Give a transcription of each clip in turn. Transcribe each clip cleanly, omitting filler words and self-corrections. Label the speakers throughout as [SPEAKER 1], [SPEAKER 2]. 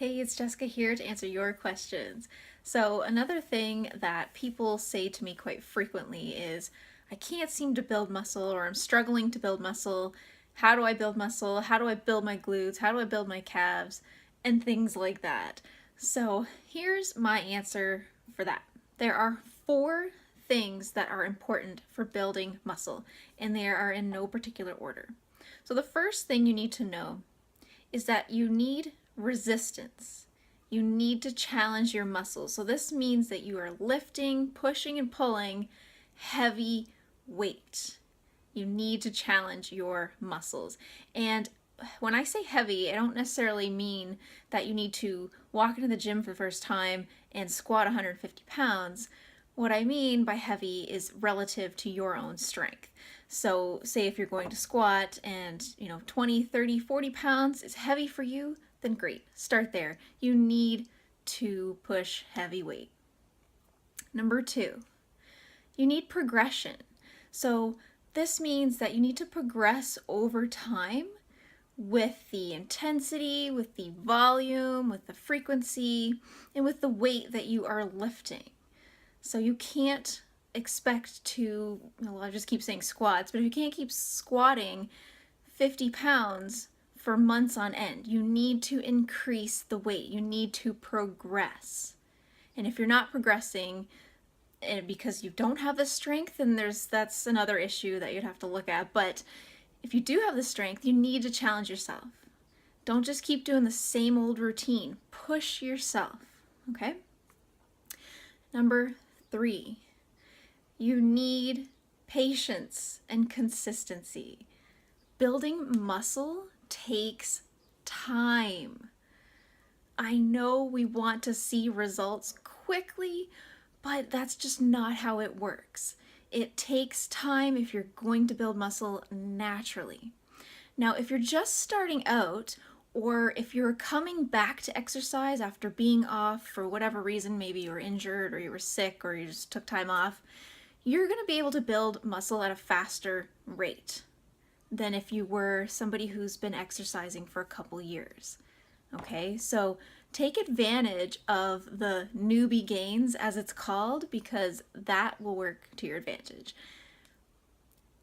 [SPEAKER 1] Hey, it's Jessica here to answer your questions. So, another thing that people say to me quite frequently is, I can't seem to build muscle, or I'm struggling to build muscle. How do I build muscle? How do I build my glutes? How do I build my calves? And things like that. So, here's my answer for that. There are 4 things that are important for building muscle, and they are in no particular order. So, the first thing you need to know is that you need resistance. You need to challenge your muscles. So this means that you are lifting, pushing, and pulling heavy weight. You need to challenge your muscles. And when I say heavy, I don't necessarily mean that you need to walk into the gym for the first time and squat 150 pounds. What I mean by heavy is relative to your own strength. So say if you're going to squat and 20, 30, 40 pounds is heavy for you, then great, start there. You need to push heavy weight. Number 2, you need progression. So this means that you need to progress over time with the intensity, with the volume, with the frequency, and with the weight that you are lifting. So you can't expect to, I just keep saying squats, but if you can't keep squatting 50 pounds for months on end, you need to increase the weight. You need to progress. And if you're not progressing because you don't have the strength, then that's another issue that you'd have to look at. But if you do have the strength, you need to challenge yourself. Don't just keep doing the same old routine. Push yourself, okay? Number 3, you need patience and consistency. Building muscle takes time. I know we want to see results quickly, but that's just not how it works. It takes time if you're going to build muscle naturally. Now, if you're just starting out, or if you're coming back to exercise after being off for whatever reason, maybe you were injured or you were sick or you just took time off, you're going to be able to build muscle at a faster rate than if you were somebody who's been exercising for a couple years. Okay, so take advantage of the newbie gains, as it's called, because that will work to your advantage.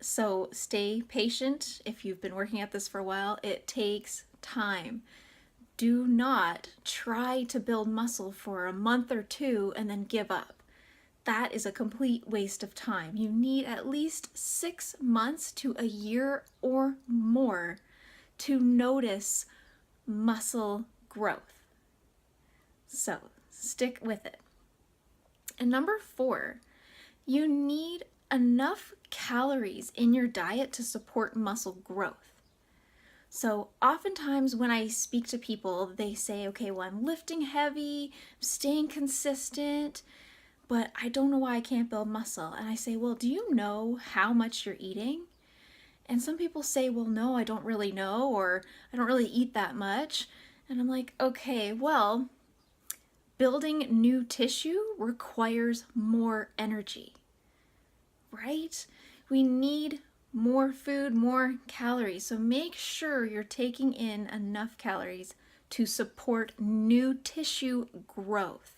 [SPEAKER 1] So stay patient if you've been working at this for a while. It takes time. Do not try to build muscle for a month or 2 and then give up. That is a complete waste of time. You need at least 6 months to a year or more to notice muscle growth. So stick with it. And number 4, you need enough calories in your diet to support muscle growth. So oftentimes when I speak to people, they say, okay, well, I'm lifting heavy, I'm staying consistent, but I don't know why I can't build muscle. And I say, well, do you know how much you're eating? And some people say, well, no, I don't really know, or I don't really eat that much. And I'm like, okay, well, building new tissue requires more energy, right? We need more food, more calories. So make sure you're taking in enough calories to support new tissue growth.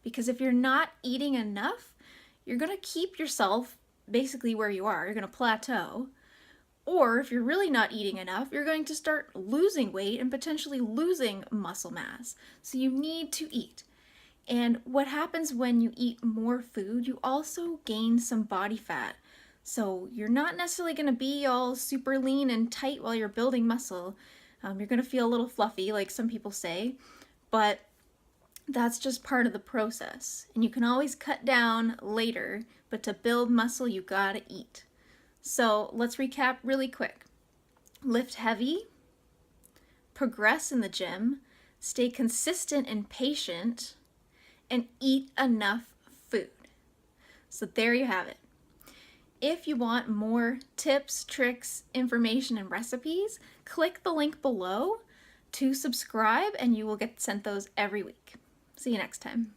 [SPEAKER 1] Because if you're not eating enough, you're going to keep yourself basically where you are. You're going to plateau. Or if you're really not eating enough, you're going to start losing weight and potentially losing muscle mass. So you need to eat. And what happens when you eat more food, you also gain some body fat. So you're not necessarily going to be all super lean and tight while you're building muscle. You're going to feel a little fluffy, like some people say, but that's just part of the process. And you can always cut down later, but to build muscle, you gotta eat. So let's recap really quick. Lift heavy, progress in the gym, stay consistent and patient, and eat enough food. So there you have it. If you want more tips, tricks, information, and recipes, click the link below to subscribe and you will get sent those every week. See you next time.